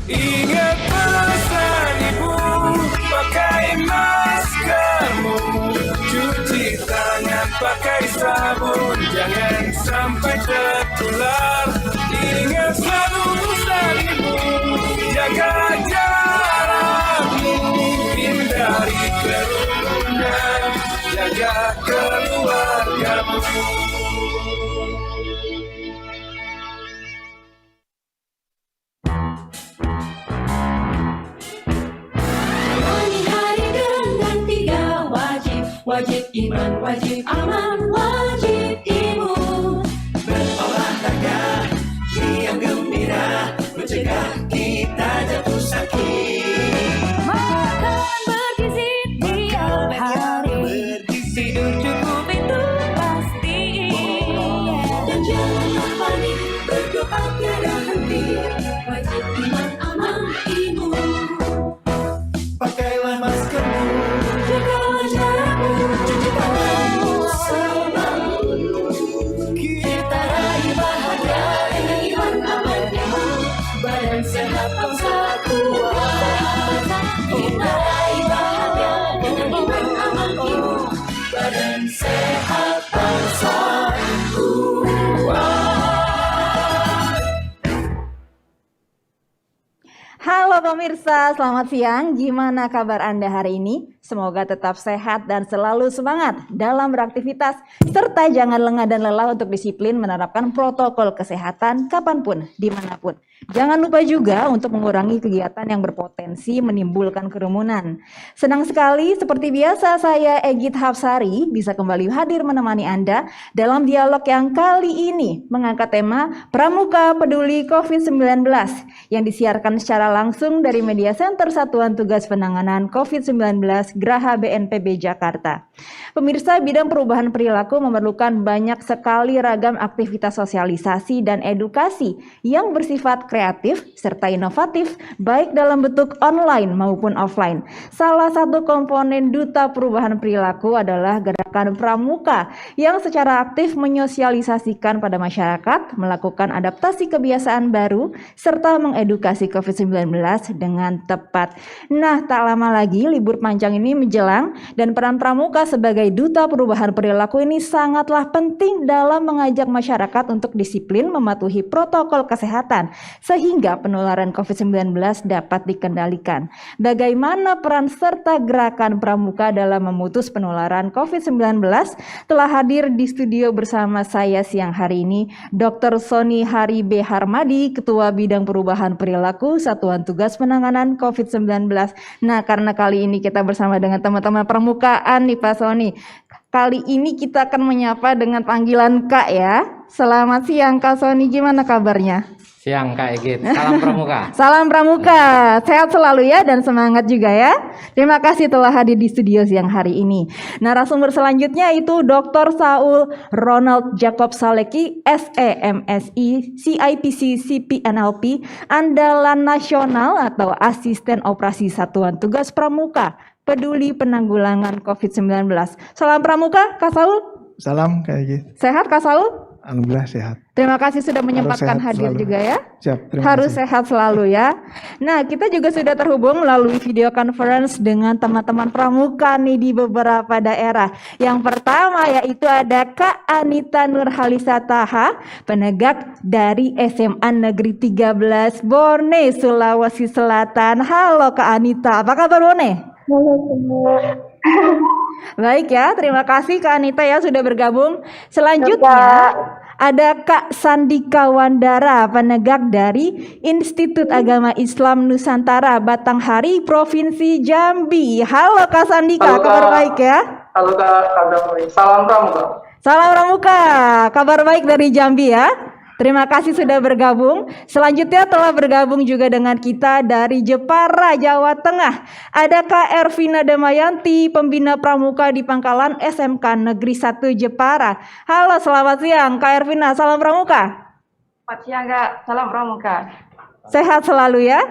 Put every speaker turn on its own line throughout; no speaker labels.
Ingat pesan ibu, pakai maskermu, cuci tangan pakai sabun, jangan sampai tertular. Ingat selalu pesan ibu, jaga jarakmu, hindari kerumunan, jaga keluargamu.
Wajib iman, wajib aman, wajib imun. Berolahraga, riang gembira, mencegah kita jatuh sakit.
Makan bergizi tiap hari, tidur cukup itu pasti.
Dan jangan panik, berdoa tiada henti. Wajib iman, aman, imun. Pakailah maskermu, jaga jarakmu, cuci tanganmu selalu. Kita raih bahagia dengan iman, aman, imun. Badan sehat, bangsa kuat. Kita raih bahagia dengan iman, aman, imun. Badan sehat, bangsa kuat.
Halo pemirsa, selamat siang. Gimana kabar Anda hari ini? Semoga tetap sehat dan selalu semangat dalam beraktivitas, serta jangan lengah dan lelah untuk disiplin menerapkan protokol kesehatan kapanpun, dimanapun. Jangan lupa juga untuk mengurangi kegiatan yang berpotensi menimbulkan kerumunan. Senang sekali, seperti biasa saya Egit Hapsari bisa kembali hadir menemani Anda dalam dialog yang kali ini mengangkat tema Pramuka Peduli COVID-19 yang disiarkan secara langsung dari Media Center Satuan Tugas Penanganan COVID-19 Graha BNPB Jakarta. Pemirsa, bidang perubahan perilaku memerlukan banyak sekali ragam aktivitas sosialisasi dan edukasi yang bersifat kreatif serta inovatif, baik dalam bentuk online maupun offline. Salah satu komponen Duta Perubahan Perilaku adalah Gerakan Pramuka yang secara aktif menyosialisasikan pada masyarakat, melakukan adaptasi kebiasaan baru, serta mengedukasi COVID-19 dengan tepat. Nah, tak lama lagi libur panjang ini menjelang dan peran Pramuka sebagai Duta Perubahan Perilaku ini sangatlah penting dalam mengajak masyarakat untuk disiplin mematuhi protokol kesehatan sehingga penularan COVID-19 dapat dikendalikan. Bagaimana peran serta gerakan Pramuka dalam memutus penularan COVID-19? Telah hadir di studio bersama saya siang hari ini Dr. Sony Hari B. Harmadi, Ketua Bidang Perubahan Perilaku Satuan Tugas Penanganan COVID-19. Nah, karena kali ini kita bersama dengan teman-teman permukaan nih Pak Sony. Kali ini kita akan menyapa dengan panggilan Kak ya. Selamat siang Kak Sony, gimana kabarnya?
Siang Kak Egit, salam Pramuka.
Salam Pramuka, sehat selalu ya dan semangat juga ya. Terima kasih telah hadir di studio siang hari ini. Narasumber selanjutnya itu Dr. Saul Ronald Jacob Saleki, SEMSI, CIPC, CPNLP, Andalan Nasional atau Asisten Operasi Satuan Tugas Pramuka, Peduli Penanggulangan COVID-19. Salam Pramuka, Kak Saul.
Salam Kak Egit.
Sehat Kak Saul?
Alhamdulillah sehat.
Terima kasih sudah menyempatkan hadir
selalu.
juga ya.
Siap, terima
Harus
kasih.
sehat selalu ya. Nah, kita juga sudah terhubung melalui video conference dengan teman-teman pramuka nih di beberapa daerah. Yang pertama yaitu ada Kak Anita Nurhalisa Taha, penegak dari SMA Negeri 13 Bone, Sulawesi Selatan. Halo Kak Anita, apa kabar Bone?
Halo semua.
Baik ya, terima kasih Kak Anita ya sudah bergabung. Selanjutnya ada Kak Sandika Wandara, penegak dari Institut Agama Islam Nusantara Batanghari, Provinsi Jambi. Halo Kak Sandika,
Halo,
kabar
Kak.
baik ya?
Halo Kak, kabar baik. Salam Pramuka.
Salam Pramuka, kabar baik dari Jambi ya. Terima kasih sudah bergabung. Selanjutnya telah bergabung juga dengan kita dari Jepara, Jawa Tengah. Ada Kak Ervina Damayanti, pembina pramuka di Pangkalan SMK Negeri 1 Jepara. Halo, selamat siang Kak Ervina, salam pramuka.
Selamat siang Kak, salam Pramuka.
Sehat selalu ya.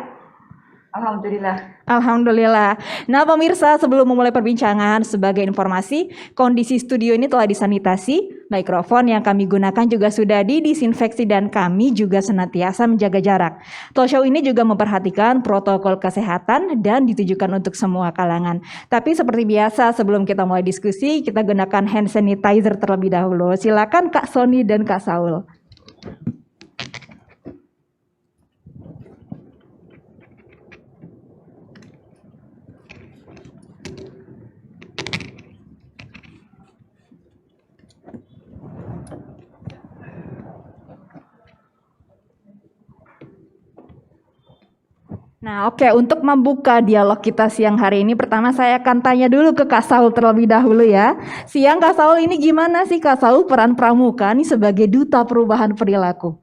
Alhamdulillah. Nah pemirsa, sebelum memulai perbincangan, sebagai informasi, kondisi studio ini telah disanitasi, mikrofon yang kami gunakan juga sudah didisinfeksi dan kami juga senantiasa menjaga jarak. Talk show ini juga memperhatikan protokol kesehatan dan ditujukan untuk semua kalangan. Tapi seperti biasa, sebelum kita mulai diskusi, kita gunakan hand sanitizer terlebih dahulu. Silakan Kak Sony dan Kak Saul. Nah, oke, untuk membuka dialog kita siang hari ini, pertama saya akan tanya dulu ke Kak Saul terlebih dahulu ya. Siang Kak Saul, ini gimana sih Kak Saul peran Pramuka nih sebagai duta perubahan perilaku?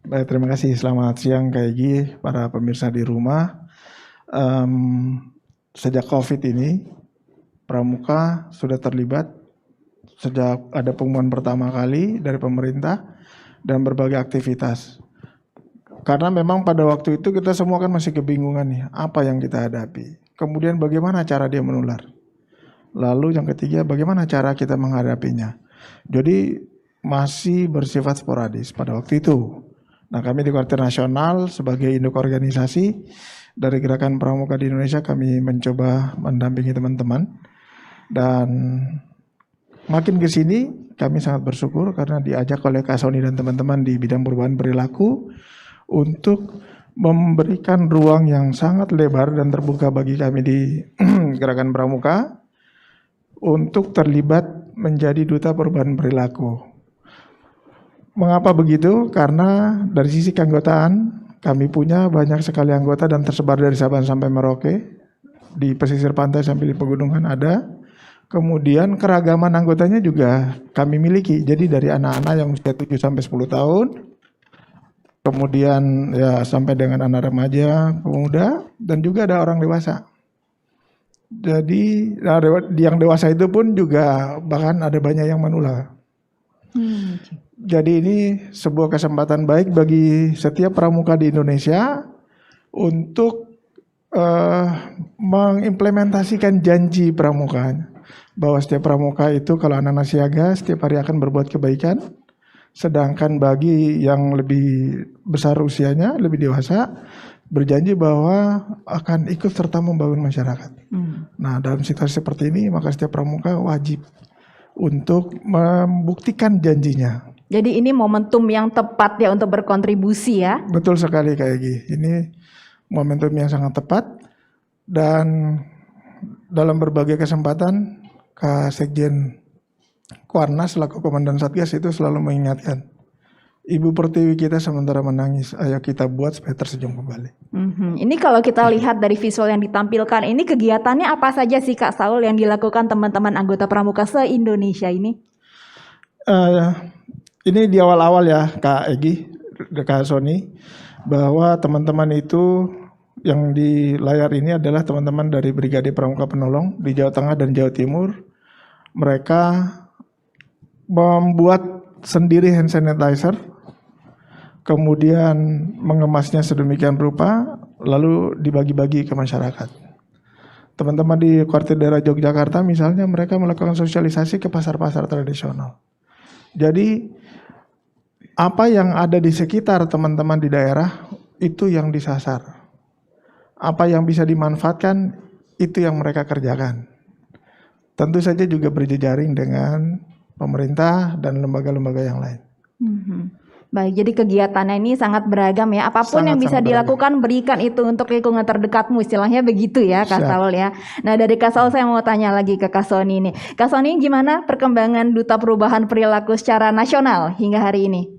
Baik, terima kasih. Selamat siang Kak Egy, para pemirsa di rumah. Sejak COVID ini, Pramuka sudah terlibat sejak ada pengumuman pertama kali dari pemerintah dan berbagai aktivitas. Karena memang pada waktu itu kita semua kan masih kebingungan nih, apa yang kita hadapi. Kemudian bagaimana cara dia menular. Lalu yang ketiga, bagaimana cara kita menghadapinya. Jadi masih bersifat sporadis pada waktu itu. Nah, kami di Kuartir Nasional sebagai induk organisasi dari Gerakan Pramuka di Indonesia, kami mencoba mendampingi teman-teman. Dan makin ke sini kami sangat bersyukur karena diajak oleh Kak Sony dan teman-teman di bidang perubahan perilaku untuk memberikan ruang yang sangat lebar dan terbuka bagi kami di Gerakan Pramuka untuk terlibat menjadi duta perubahan perilaku. Mengapa begitu? Karena dari sisi keanggotaan kami punya banyak sekali anggota dan tersebar dari Sabang sampai Merauke, di pesisir pantai sampai di pegunungan ada. Kemudian keragaman anggotanya juga kami miliki. Jadi dari anak-anak yang usia 7 sampai 10 tahun, kemudian ya sampai dengan anak remaja, pemuda, dan juga ada orang dewasa. Jadi yang dewasa itu pun juga bahkan ada banyak yang menular. Jadi ini sebuah kesempatan baik bagi setiap pramuka di Indonesia untuk mengimplementasikan janji pramuka, bahwa setiap pramuka itu kalau anak-anak siaga setiap hari akan berbuat kebaikan. Sedangkan bagi yang lebih besar usianya, lebih dewasa, berjanji bahwa akan ikut serta membangun masyarakat. Nah, dalam situasi seperti ini, maka setiap pramuka wajib untuk membuktikan janjinya.
Jadi ini momentum yang tepat ya untuk berkontribusi ya.
Betul sekali Kak Egy. Ini momentum yang sangat tepat dan dalam berbagai kesempatan Kak Sekjen Kuarnas selaku Komandan Satgas itu selalu mengingatkan, Ibu Pertiwi kita sementara menangis, ayo kita buat supaya tersenyum kembali.
Ini kalau kita lihat dari visual yang ditampilkan, ini kegiatannya apa saja sih Kak Saul yang dilakukan teman-teman anggota Pramuka se-Indonesia ini? Ini di awal-awal ya Kak Egy, Kak Sony, bahwa teman-teman itu yang di layar ini adalah teman-teman dari Brigade Pramuka Penolong di Jawa Tengah dan Jawa Timur. Mereka membuat sendiri hand sanitizer, kemudian mengemasnya sedemikian rupa, lalu dibagi-bagi ke masyarakat. Teman-teman di Kuartir daerah Yogyakarta misalnya, mereka melakukan sosialisasi ke pasar-pasar tradisional. Jadi apa yang ada di sekitar teman-teman di daerah itu yang disasar. Apa yang bisa dimanfaatkan itu yang mereka kerjakan. Tentu saja juga berjejaring dengan pemerintah dan lembaga-lembaga yang lain. Baik, jadi kegiatannya ini sangat beragam ya. Apapun yang bisa dilakukan, berikan itu untuk lingkungan terdekatmu, istilahnya begitu ya Kak Saul ya. Nah dari Kak Saul saya mau tanya lagi ke Kak Sony ini. Kak Sony, gimana perkembangan Duta Perubahan Perilaku secara nasional hingga hari ini?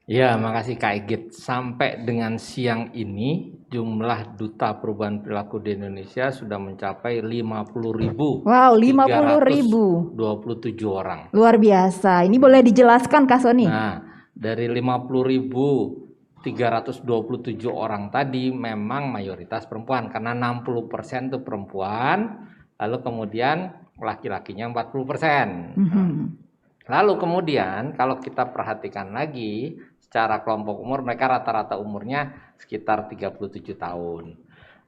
Ya, makasih Kak Egit. Sampai dengan siang ini jumlah Duta Perubahan Perilaku di Indonesia sudah mencapai 50.000.
Wow, 50.000.
27 orang.
Luar biasa. Ini boleh dijelaskan Kak Sony?
Nah, dari 50.327 orang tadi memang mayoritas perempuan karena 60% itu perempuan, lalu kemudian laki-lakinya 40%. Lalu kemudian kalau kita perhatikan lagi secara kelompok umur, mereka rata-rata umurnya sekitar 37 tahun.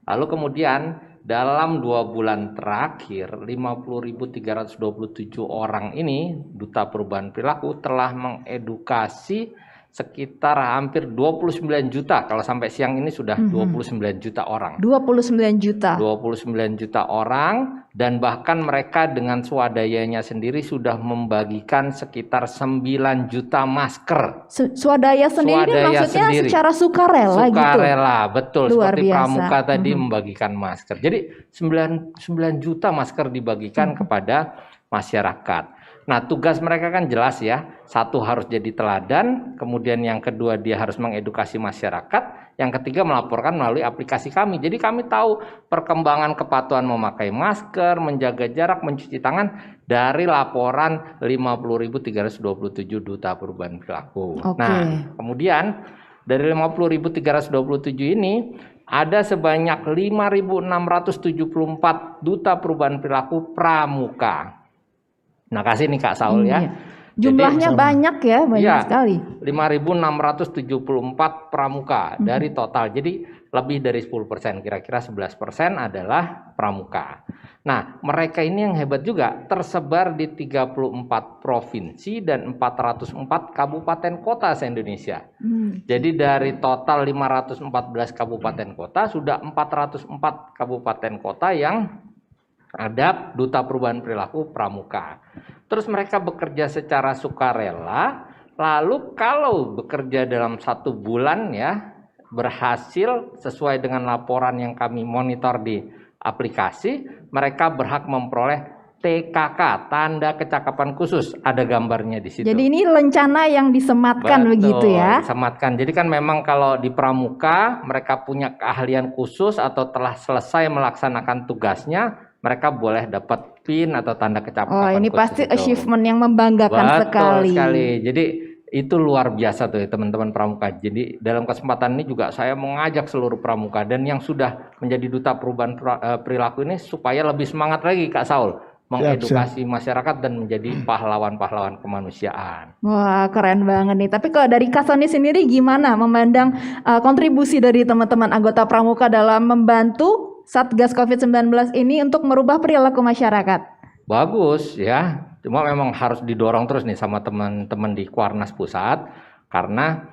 Lalu kemudian dalam 2 bulan terakhir 50.327 orang ini Duta Perubahan Perilaku telah mengedukasi sekitar hampir 29 juta, kalau sampai siang ini sudah 29 juta orang.
29 juta.
29 juta orang, dan bahkan mereka dengan swadayanya sendiri sudah membagikan sekitar 9 juta masker.
Swadaya sendiri ini
Swadaya
maksudnya
sendiri.
secara sukarela gitu.
Sukarela, betul.
Luar
Seperti
biasa.
Pramuka tadi membagikan masker. Jadi 9 juta masker dibagikan kepada masyarakat. Nah, tugas mereka kan jelas ya. Satu, harus jadi teladan. Kemudian yang kedua, dia harus mengedukasi masyarakat. Yang ketiga, melaporkan melalui aplikasi kami. Jadi kami tahu perkembangan kepatuhan memakai masker, menjaga jarak, mencuci tangan dari laporan 50.327 Duta Perubahan Perilaku.
Oke.
Nah, kemudian dari 50.327 ini ada sebanyak 5.674 Duta Perubahan Perilaku Pramuka. Nah, kasih nih Kak Saul ya.
Iya. Jumlahnya banyak ya, banyak
Iya,
sekali.
5.674 pramuka dari total. Jadi lebih dari 10%, kira-kira 11% adalah pramuka. Nah, mereka ini yang hebat juga, tersebar di 34 provinsi dan 404 kabupaten kota se-Indonesia. Jadi dari total 514 kabupaten kota, sudah 404 kabupaten kota yang ada Duta Perubahan Perilaku Pramuka. Terus mereka bekerja secara sukarela. Lalu kalau bekerja dalam 1 bulan ya berhasil sesuai dengan laporan yang kami monitor di aplikasi, mereka berhak memperoleh TKK, tanda kecakapan khusus. Ada gambarnya di situ.
Jadi ini rencana yang disematkan begitu ya.
Disematkan. Jadi kan memang kalau di Pramuka mereka punya keahlian khusus atau telah selesai melaksanakan tugasnya, mereka boleh dapat PIN atau tanda kecakapan
Oh, ini
khusus
pasti
itu.
achievement yang membanggakan
Betul
sekali.
Jadi itu luar biasa tuh ya, teman-teman Pramuka. Jadi dalam kesempatan ini juga saya mengajak seluruh Pramuka dan yang sudah menjadi Duta Perubahan Perilaku ini supaya lebih semangat lagi Kak Saul mengedukasi masyarakat dan menjadi pahlawan-pahlawan kemanusiaan.
Wah, keren banget nih. Tapi kalau dari Kak Sony sendiri gimana memandang kontribusi dari teman-teman anggota Pramuka dalam membantu Satgas COVID-19 ini untuk merubah perilaku masyarakat?
Bagus ya, cuma memang harus didorong terus nih sama teman-teman di Kuarnas Pusat, karena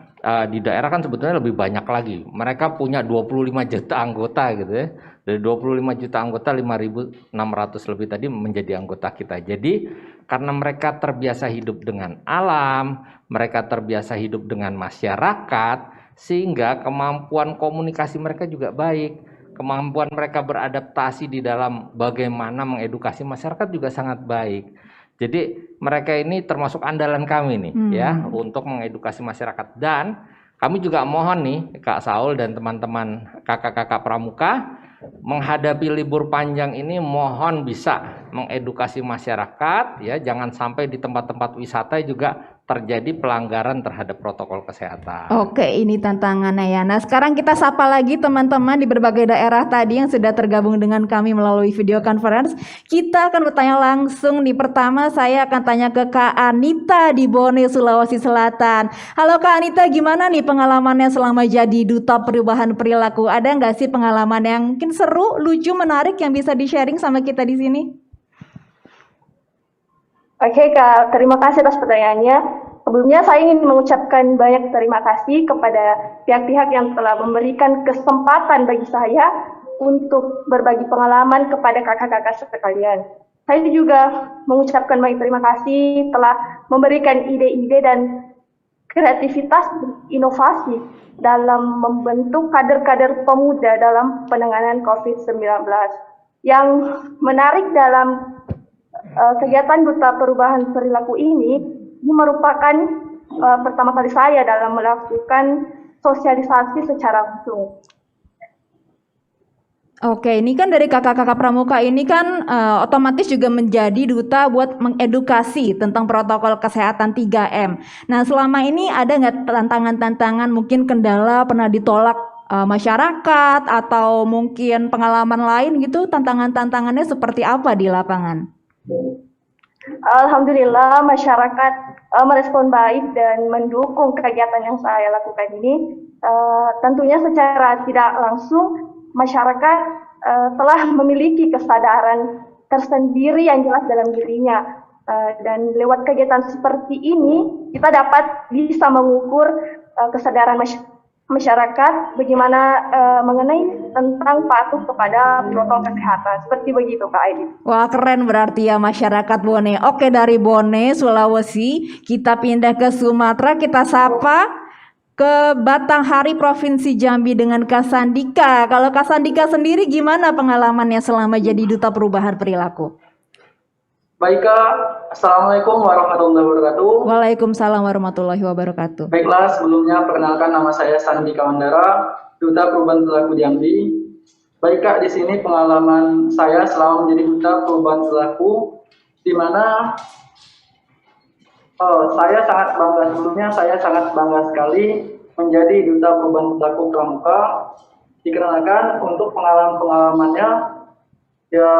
di daerah kan sebetulnya lebih banyak lagi. Mereka punya 25 juta anggota gitu ya. Dari 25 juta anggota, 5.600 lebih tadi menjadi anggota kita. Jadi karena mereka terbiasa hidup dengan alam, mereka terbiasa hidup dengan masyarakat, sehingga kemampuan komunikasi mereka juga baik. Kemampuan mereka beradaptasi di dalam bagaimana mengedukasi masyarakat juga sangat baik. Jadi mereka ini termasuk andalan kami nih ya untuk mengedukasi masyarakat. Dan kami juga mohon nih Kak Saul dan teman-teman kakak-kakak Pramuka, menghadapi libur panjang ini mohon bisa mengedukasi masyarakat ya, jangan sampai di tempat-tempat wisata juga terjadi pelanggaran terhadap protokol kesehatan.
Oke, ini tantangannya ya. Nah, sekarang kita sapa lagi teman-teman di berbagai daerah tadi yang sudah tergabung dengan kami melalui video conference. Kita akan bertanya langsung nih. Pertama saya akan tanya ke Kak Anita di Bone, Sulawesi Selatan. Halo Kak Anita, gimana nih pengalamannya selama jadi Duta Perubahan Perilaku? Ada nggak sih pengalaman yang mungkin seru, lucu, menarik yang bisa di-sharing sama kita di sini?
Oke Kak, terima kasih atas pertanyaannya. Sebelumnya saya ingin mengucapkan banyak terima kasih kepada pihak-pihak yang telah memberikan kesempatan bagi saya untuk berbagi pengalaman kepada kakak-kakak sekalian. Saya juga mengucapkan banyak terima kasih telah memberikan ide-ide dan kreativitas inovasi dalam membentuk kader-kader pemuda dalam penanganan COVID-19. Yang menarik dalam kegiatan Duta Perubahan Perilaku ini merupakan pertama kali saya dalam melakukan sosialisasi secara langsung.
Oke, ini kan dari kakak-kakak Pramuka ini kan otomatis juga menjadi duta buat mengedukasi tentang protokol kesehatan 3M. Nah, selama ini ada nggak tantangan-tantangan, mungkin kendala pernah ditolak masyarakat atau mungkin pengalaman lain gitu, tantangan-tantangannya seperti apa di lapangan?
Alhamdulillah masyarakat merespon baik dan mendukung kegiatan yang saya lakukan ini. Tentunya secara tidak langsung masyarakat telah memiliki kesadaran tersendiri yang jelas dalam dirinya. Dan lewat kegiatan seperti ini, kita dapat bisa mengukur kesadaran masyarakat bagaimana mengenai tentang patuh kepada protokol kesehatan. Seperti begitu, Kak Aidit.
Wah, keren berarti ya masyarakat Bone. Oke, dari Bone, Sulawesi, kita pindah ke Sumatera, kita sapa ke Batanghari, Provinsi Jambi dengan Kak Sandika. Kalau Kak Sandika sendiri gimana pengalamannya selama jadi Duta Perubahan Perilaku?
Baik Kak, Assalamualaikum warahmatullahi wabarakatuh.
Waalaikumsalam warahmatullahi wabarakatuh.
Baiklah, sebelumnya perkenalkan nama saya Sandi Kawandara, Duta Perubahan Perilaku Jambi. Baik Kak, di sini pengalaman saya selama menjadi Duta Perubahan Perilaku, di mana saya sangat bangga sekali menjadi Duta Perubahan Perilaku Pramuka, dikarenakan untuk pengalaman-pengalamannya ya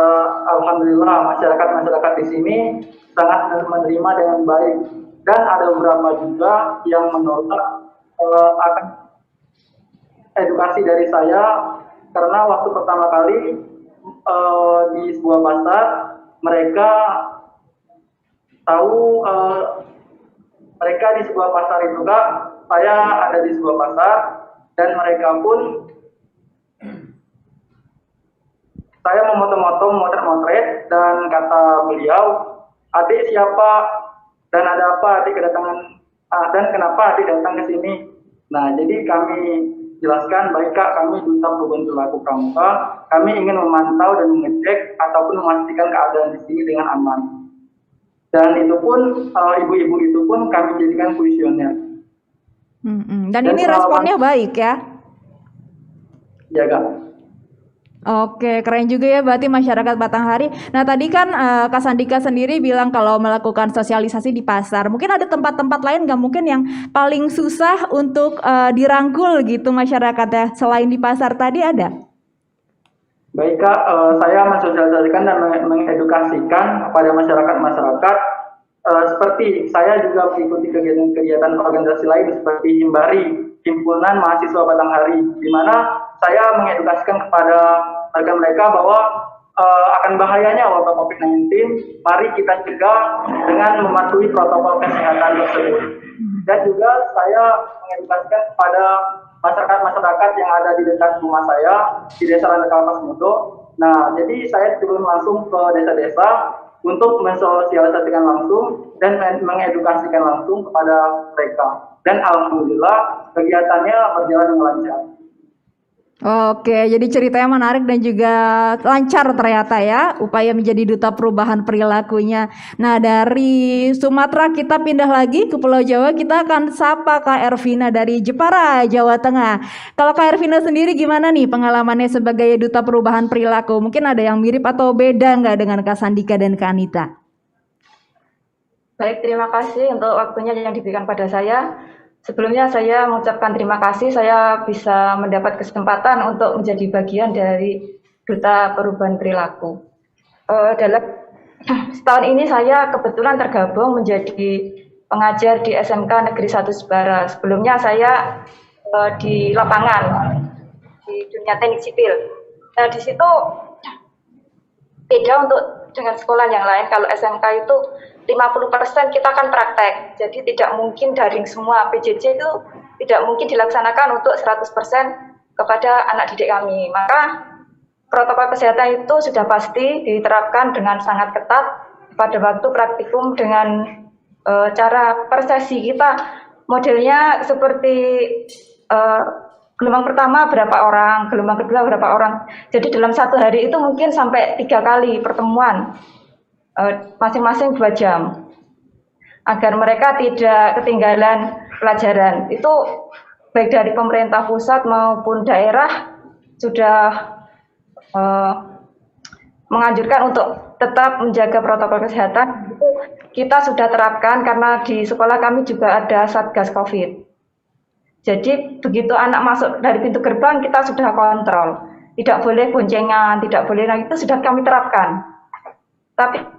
alhamdulillah masyarakat di sini sangat menerima dengan baik, dan ada beberapa juga yang menolak akan edukasi dari saya, karena waktu pertama kali di sebuah pasar mereka tahu mereka di sebuah pasar itu Kak, saya ada di sebuah pasar dan mereka pun saya memotret dan kata beliau, adik siapa dan ada apa adik kedatangan dan kenapa adik datang ke sini. Nah, jadi kami jelaskan, baik Kak, kami Duta Perubahan Perilaku Pramuka, kami ingin memantau dan mengecek ataupun memastikan keadaan di sini dengan aman. Dan itu pun ibu-ibu itu pun kami jadikan kuesioner.
Dan ini responnya baik ya?
Ya Kak.
Oke, keren juga ya berarti masyarakat Batanghari. Nah, tadi kan Kak Sandika sendiri bilang kalau melakukan sosialisasi di pasar. Mungkin ada tempat-tempat lain nggak mungkin yang paling susah untuk dirangkul gitu masyarakatnya selain di pasar tadi ada?
Baik Kak, saya mensosialisasikan dan mengedukasikan kepada masyarakat seperti saya juga mengikuti kegiatan organisasi lain seperti Himbari, Himpunan Mahasiswa Batanghari, di mana saya mengedukasikan kepada mereka bahwa akan bahayanya wabah COVID-19, mari kita cegah dengan mematuhi protokol kesehatan tersebut. Dan juga saya mengedukasikan kepada masyarakat yang ada di dekat rumah saya, di Desa Landekal Pasmodo. Nah, jadi saya turun langsung ke desa-desa untuk mensosialisasikan langsung dan mengedukasikan langsung kepada mereka. Dan alhamdulillah kegiatannya berjalan dengan lancar.
Oke, jadi ceritanya menarik dan juga lancar ternyata ya, upaya menjadi Duta Perubahan Perilakunya. Nah, dari Sumatera kita pindah lagi ke Pulau Jawa, kita akan sapa Kak Ervina dari Jepara, Jawa Tengah. Kalau Kak Ervina sendiri gimana nih pengalamannya sebagai Duta Perubahan Perilaku? Mungkin ada yang mirip atau beda nggak dengan Kak Sandika dan Kak Anita?
Baik, terima kasih untuk waktunya yang diberikan pada saya. Sebelumnya saya mengucapkan terima kasih saya bisa mendapat kesempatan untuk menjadi bagian dari Duta Perubahan Perilaku. Dalam setahun ini saya kebetulan tergabung menjadi pengajar di SMK Negeri 1 Jepara. Sebelumnya saya di lapangan di dunia teknik sipil. Nah, di situ beda untuk dengan sekolah yang lain. Kalau SMK itu 50% kita akan praktek, jadi tidak mungkin daring semua. PJJ itu tidak mungkin dilaksanakan untuk 100% kepada anak didik kami. Maka protokol kesehatan itu sudah pasti diterapkan dengan sangat ketat pada waktu praktikum dengan cara per sesi kita. Modelnya seperti gelombang pertama berapa orang, gelombang kedua berapa orang. Jadi dalam satu hari itu mungkin sampai 3 kali pertemuan. Masing-masing 2 jam agar mereka tidak ketinggalan pelajaran. Itu baik dari pemerintah pusat maupun daerah sudah menganjurkan untuk tetap menjaga protokol kesehatan. Itu kita sudah terapkan karena di sekolah kami juga ada Satgas COVID. Jadi begitu anak masuk dari pintu gerbang kita sudah kontrol, tidak boleh boncengan, tidak boleh, nah itu sudah kami terapkan. Tapi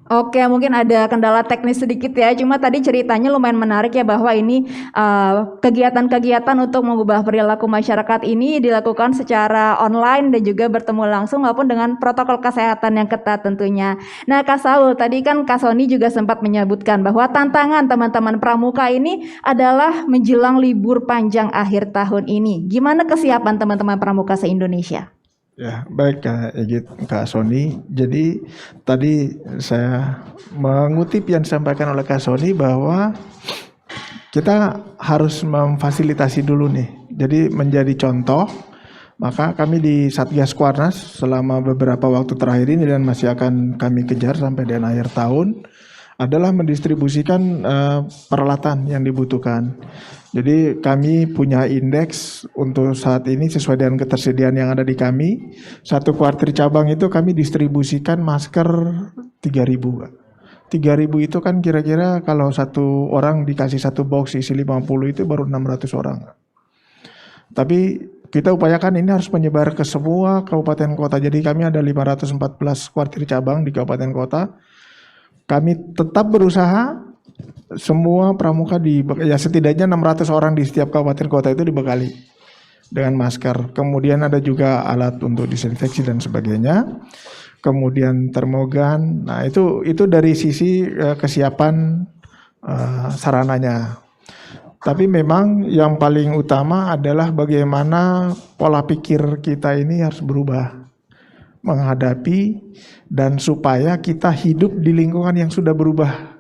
Oke, mungkin ada kendala teknis sedikit ya. Cuma tadi ceritanya lumayan menarik ya bahwa ini kegiatan-kegiatan untuk mengubah perilaku masyarakat ini dilakukan secara online dan juga bertemu langsung maupun dengan protokol kesehatan yang ketat tentunya. Nah, Kak Saul, tadi kan Kak Sony juga sempat menyebutkan bahwa tantangan teman-teman pramuka ini adalah menjelang libur panjang akhir tahun ini. Gimana kesiapan teman-teman pramuka se-Indonesia?
Ya, baik Kak Egit, Kak Sony. Jadi tadi saya mengutip yang disampaikan oleh Kak Sony bahwa kita harus memfasilitasi dulu nih. Jadi menjadi contoh, maka kami di Satgas Kuarnas selama beberapa waktu terakhir ini dan masih akan kami kejar sampai dengan akhir tahun adalah mendistribusikan peralatan yang dibutuhkan. Jadi kami punya indeks untuk saat ini sesuai dengan ketersediaan yang ada di kami. Satu kuartir cabang itu kami distribusikan masker 3.000. 3.000 itu kan kira-kira kalau satu orang dikasih satu box isi 50 itu baru 600 orang. Tapi kita upayakan ini harus menyebar ke semua kabupaten kota. Jadi kami ada 514 kuartir cabang di kabupaten kota. Kami tetap berusaha semua pramuka ya setidaknya 600 orang di setiap kabupaten kota itu dibekali dengan masker. Kemudian ada juga alat untuk disinfeksi dan sebagainya. Kemudian termogan. Nah, itu dari sisi kesiapan sarananya. Tapi memang yang paling utama adalah bagaimana pola pikir kita ini harus berubah menghadapi dan supaya kita hidup di lingkungan yang sudah berubah,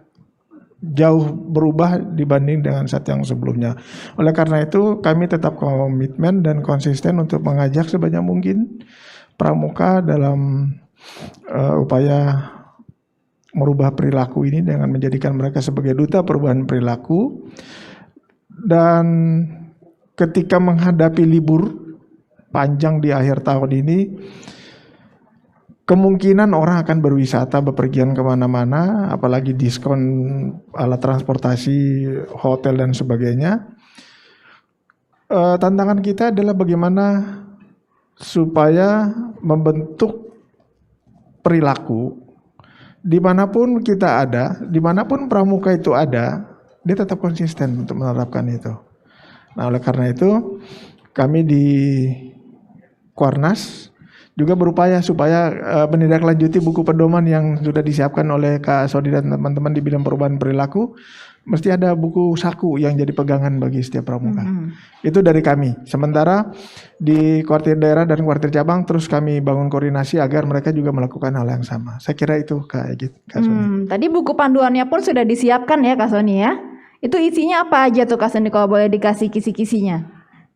jauh berubah dibanding dengan saat yang sebelumnya. Oleh karena itu kami tetap komitmen dan konsisten untuk mengajak sebanyak mungkin pramuka dalam upaya merubah perilaku ini dengan menjadikan mereka sebagai duta perubahan perilaku. Dan ketika menghadapi libur panjang di akhir tahun ini, kemungkinan orang akan berwisata, bepergian kemana-mana, apalagi diskon alat transportasi, hotel dan sebagainya. Tantangan kita adalah bagaimana supaya membentuk perilaku dimanapun kita ada, dimanapun pramuka itu ada, dia tetap konsisten untuk menerapkan itu. Nah, oleh karena itu kami di Kuarnas juga berupaya supaya menindaklanjuti buku pedoman yang sudah disiapkan oleh Kak Sony dan teman-teman di bidang perubahan perilaku. Mesti ada buku saku yang jadi pegangan bagi setiap pramuka. Itu dari kami. Sementara di kuartir daerah dan kuartir cabang terus kami bangun koordinasi agar mereka juga melakukan hal yang sama. Saya kira itu Kak Sony.
Tadi buku panduannya pun sudah disiapkan ya Kak Sony ya. Itu isinya apa aja tuh Kak Sony kalau boleh dikasih kisi-kisinya?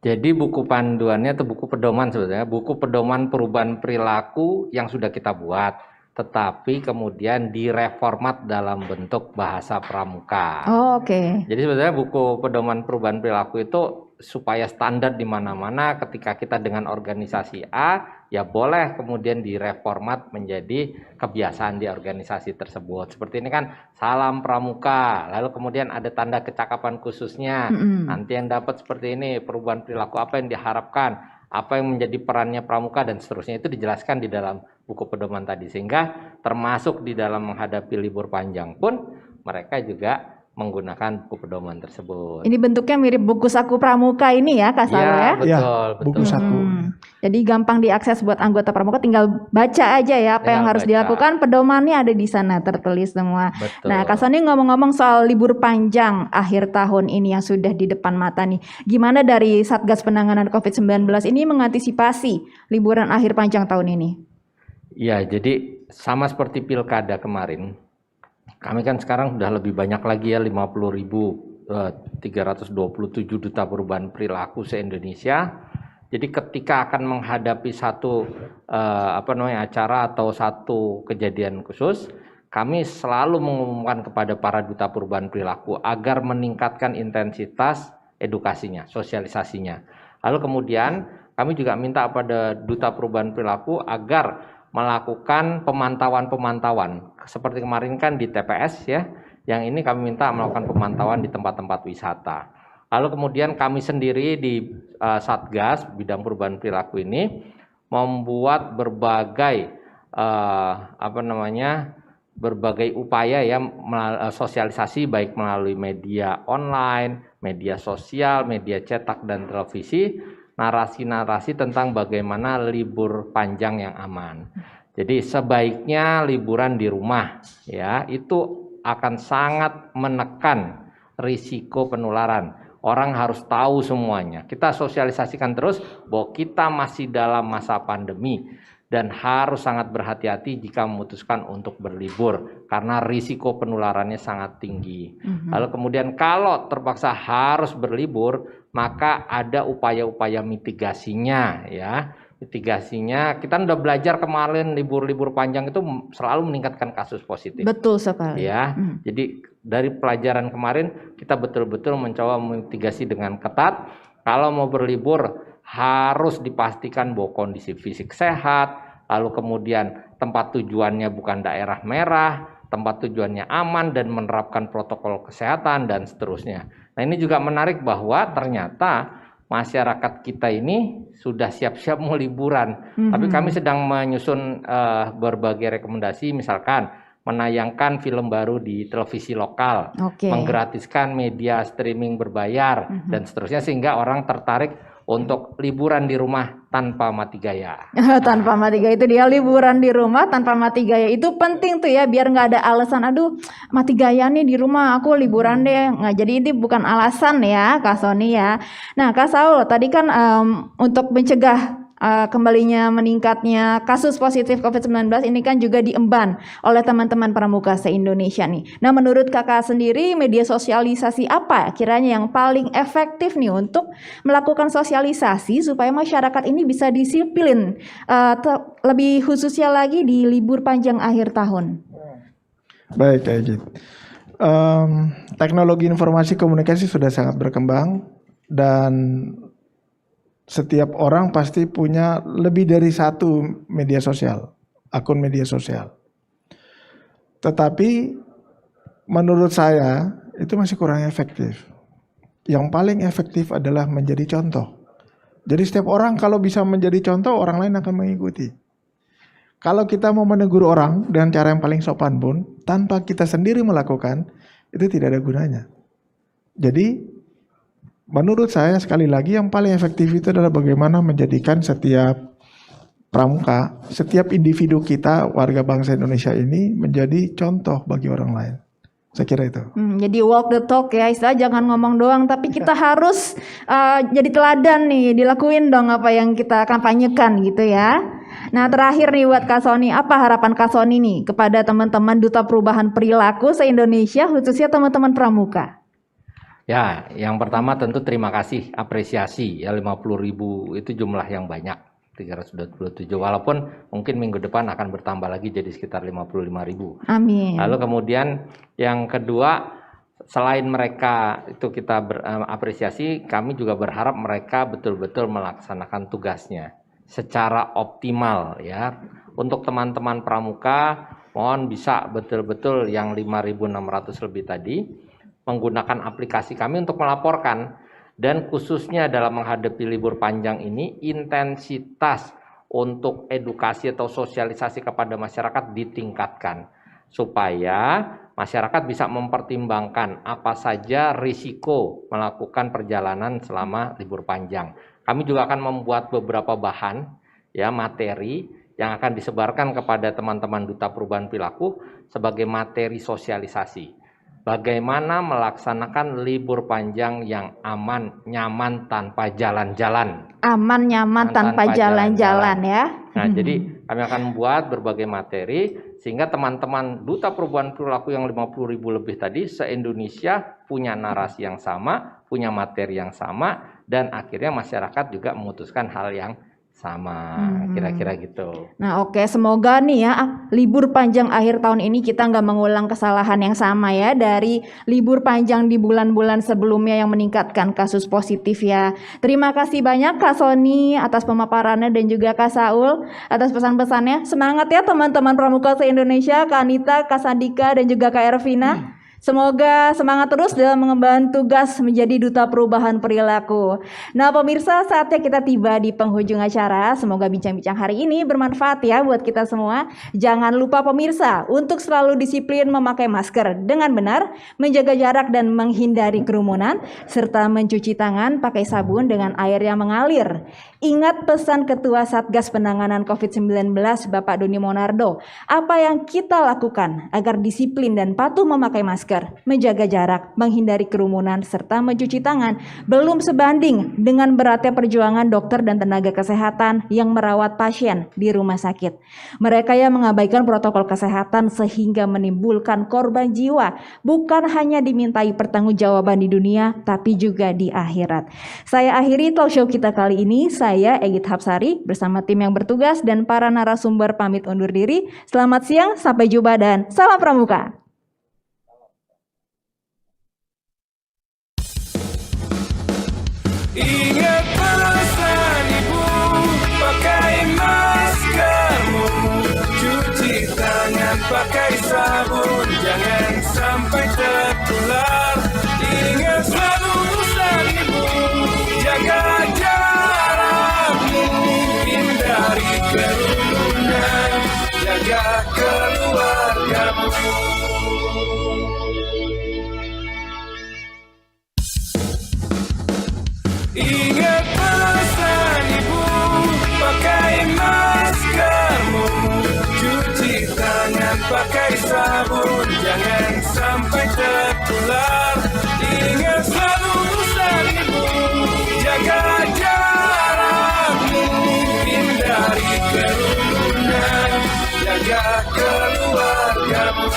Jadi buku panduannya atau buku pedoman sebetulnya, buku pedoman perubahan perilaku yang sudah kita buat, tetapi kemudian direformat dalam bentuk bahasa pramuka.
Oh, oke.
Jadi sebetulnya buku pedoman perubahan perilaku itu supaya standar di mana-mana ketika kita dengan organisasi A, ya boleh kemudian direformat menjadi kebiasaan di organisasi tersebut. Seperti ini kan salam pramuka, lalu kemudian ada tanda kecakapan khususnya. Nanti yang dapat seperti ini, perubahan perilaku apa yang diharapkan, apa yang menjadi perannya pramuka dan seterusnya itu dijelaskan di dalam buku pedoman tadi. Sehingga termasuk di dalam menghadapi libur panjang pun mereka juga menggunakan buku pedoman tersebut.
Ini bentuknya mirip buku saku pramuka ini ya Kak Saul ya?
Betul,
buku saku.
Jadi gampang diakses buat anggota pramuka, tinggal baca aja ya apa yang harus dilakukan, pedomannya ada di sana tertulis semua.
Betul.
Nah Kak Sony ngomong-ngomong soal libur panjang akhir tahun ini yang sudah di depan mata nih, gimana dari Satgas Penanganan COVID-19 ini mengantisipasi liburan akhir panjang tahun ini?
Ya, jadi sama seperti pilkada kemarin, kami kan sekarang sudah lebih banyak lagi ya, 50.327 duta perubahan perilaku se-Indonesia. Jadi ketika akan menghadapi satu acara atau satu kejadian khusus, kami selalu mengumumkan kepada para duta perubahan perilaku agar meningkatkan intensitas edukasinya, sosialisasinya. Lalu kemudian kami juga minta pada duta perubahan perilaku agar melakukan pemantauan-pemantauan. Seperti kemarin kan di TPS ya, yang ini kami minta melakukan pemantauan di tempat-tempat wisata. Lalu kemudian kami sendiri di Satgas bidang perubahan perilaku ini membuat berbagai berbagai upaya ya sosialisasi baik melalui media online, media sosial, media cetak dan televisi, narasi-narasi tentang bagaimana libur panjang yang aman. Jadi sebaiknya liburan di rumah ya, itu akan sangat menekan risiko penularan. Orang harus tahu semuanya. Kita sosialisasikan terus bahwa kita masih dalam masa pandemi dan harus sangat berhati-hati jika memutuskan untuk berlibur karena risiko penularannya sangat tinggi. Lalu kemudian kalau terpaksa harus berlibur, maka ada upaya-upaya mitigasinya ya. Mitigasinya kita udah belajar kemarin libur-libur panjang itu selalu meningkatkan kasus positif.
Betul sekali.
Ya, jadi dari pelajaran kemarin kita betul-betul mencoba mitigasi dengan ketat. Kalau mau berlibur harus dipastikan bahwa kondisi fisik sehat, lalu kemudian tempat tujuannya bukan daerah merah, tempat tujuannya aman dan menerapkan protokol kesehatan dan seterusnya. Nah ini juga menarik bahwa ternyata masyarakat kita ini sudah siap-siap mau liburan, tapi kami sedang menyusun berbagai rekomendasi, misalkan menayangkan film baru di televisi lokal, menggratiskan media streaming berbayar dan seterusnya sehingga orang tertarik untuk liburan di rumah tanpa mati gaya.
Tanpa mati gaya, itu dia, liburan di rumah tanpa mati gaya. Itu penting tuh ya, biar nggak ada alasan, aduh mati gaya nih di rumah, aku liburan deh. Nggak, jadi ini bukan alasan ya Kak Sony ya. Nah Kak Saul, tadi kan untuk mencegah kembalinya meningkatnya kasus positif COVID-19 ini kan juga diemban oleh teman-teman pramuka se-Indonesia nih. Nah menurut kakak sendiri, media sosialisasi apa kiranya yang paling efektif nih untuk melakukan sosialisasi supaya masyarakat ini bisa disiplin, lebih khususnya lagi di libur panjang akhir tahun?
Baik, Kak Ejit. Teknologi informasi komunikasi sudah sangat berkembang dan setiap orang pasti punya lebih dari satu media sosial, akun media sosial. Tetapi menurut saya itu masih kurang efektif. Yang paling efektif adalah menjadi contoh. Jadi setiap orang kalau bisa menjadi contoh, orang lain akan mengikuti. Kalau kita mau menegur orang dengan cara yang paling sopan pun, tanpa kita sendiri melakukan, itu tidak ada gunanya. Jadi menurut saya sekali lagi yang paling efektif itu adalah bagaimana menjadikan setiap pramuka, setiap individu kita warga bangsa Indonesia ini menjadi contoh bagi orang lain. Saya kira itu.
Jadi walk the talk ya, istilah jangan ngomong doang, tapi kita harus jadi teladan nih, dilakuin dong apa yang kita kampanyekan gitu ya. Nah terakhir nih buat Kak Sony, apa harapan Kak Sony nih kepada teman-teman Duta Perubahan Perilaku se-Indonesia, khususnya teman-teman pramuka?
Ya, yang pertama tentu terima kasih, apresiasi ya 50.000 itu jumlah yang banyak, 327, walaupun mungkin minggu depan akan bertambah lagi jadi sekitar 55.000.
Amin.
Lalu kemudian yang kedua, selain mereka itu kita berapresiasi, kami juga berharap mereka betul-betul melaksanakan tugasnya secara optimal ya. Untuk teman-teman pramuka, mohon bisa betul-betul yang 5.600 lebih tadi menggunakan aplikasi kami untuk melaporkan, dan khususnya dalam menghadapi libur panjang ini intensitas untuk edukasi atau sosialisasi kepada masyarakat ditingkatkan supaya masyarakat bisa mempertimbangkan apa saja risiko melakukan perjalanan selama libur panjang. Kami juga akan membuat beberapa bahan ya, materi yang akan disebarkan kepada teman-teman Duta Perubahan Perilaku sebagai materi sosialisasi. Bagaimana melaksanakan libur panjang yang aman, nyaman tanpa jalan-jalan.
Aman, nyaman tanpa jalan-jalan ya.
Nah, jadi kami akan membuat berbagai materi sehingga teman-teman Duta Perubahan Perilaku yang 50.000 lebih tadi se-Indonesia punya narasi yang sama, punya materi yang sama, dan akhirnya masyarakat juga memutuskan hal yang sama, kira-kira gitu.
Nah oke, semoga nih ya libur panjang akhir tahun ini kita nggak mengulang kesalahan yang sama ya dari libur panjang di bulan-bulan sebelumnya yang meningkatkan kasus positif ya. Terima kasih banyak Kak Sony atas pemaparannya dan juga Kak Saul atas pesan-pesannya. Semangat ya teman-teman pramuka se-Indonesia, Kak Anita, Kak Sandika dan juga Kak Ervina. Semoga semangat terus dalam mengemban tugas menjadi duta perubahan perilaku. Nah pemirsa, saatnya kita tiba di penghujung acara. Semoga bincang-bincang hari ini bermanfaat ya buat kita semua. Jangan lupa pemirsa untuk selalu disiplin memakai masker dengan benar, menjaga jarak dan menghindari kerumunan, serta mencuci tangan pakai sabun dengan air yang mengalir. Ingat pesan Ketua Satgas Penanganan COVID-19 Bapak Doni Monardo, apa yang kita lakukan agar disiplin dan patuh memakai masker, menjaga jarak, menghindari kerumunan, serta mencuci tangan belum sebanding dengan beratnya perjuangan dokter dan tenaga kesehatan yang merawat pasien di rumah sakit. Mereka yang mengabaikan protokol kesehatan sehingga menimbulkan korban jiwa bukan hanya dimintai pertanggungjawaban di dunia tapi juga di akhirat. Saya akhiri talk show kita kali ini. Saya Egit Hapsari bersama tim yang bertugas dan para narasumber pamit undur diri. Selamat siang, sampai jumpa dan salam pramuka.
Ingat pesan ibu, pakai maskermu, cuci tangan pakai sabun, jangan sampai tertular. Ingat selalu pesan ibu, jaga jarakmu, hindari kerumunan, jaga keluargamu. Ingat pesan ibu, pakai maskermu, cuci tangan pakai sabun, jangan sampai tertular. Ingat selalu pesan ibu, jaga jarakmu, hindari kerumunan, jaga keluargamu.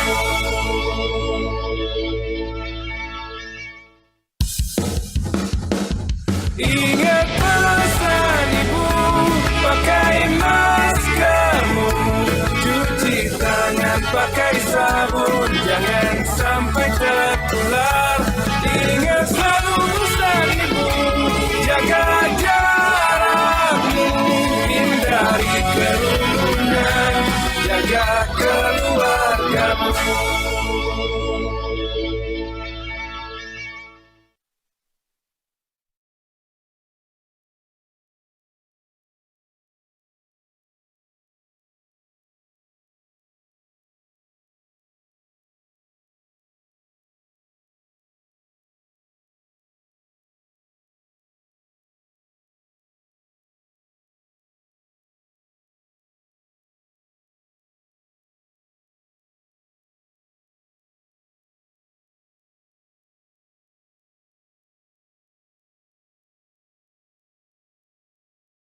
Ingat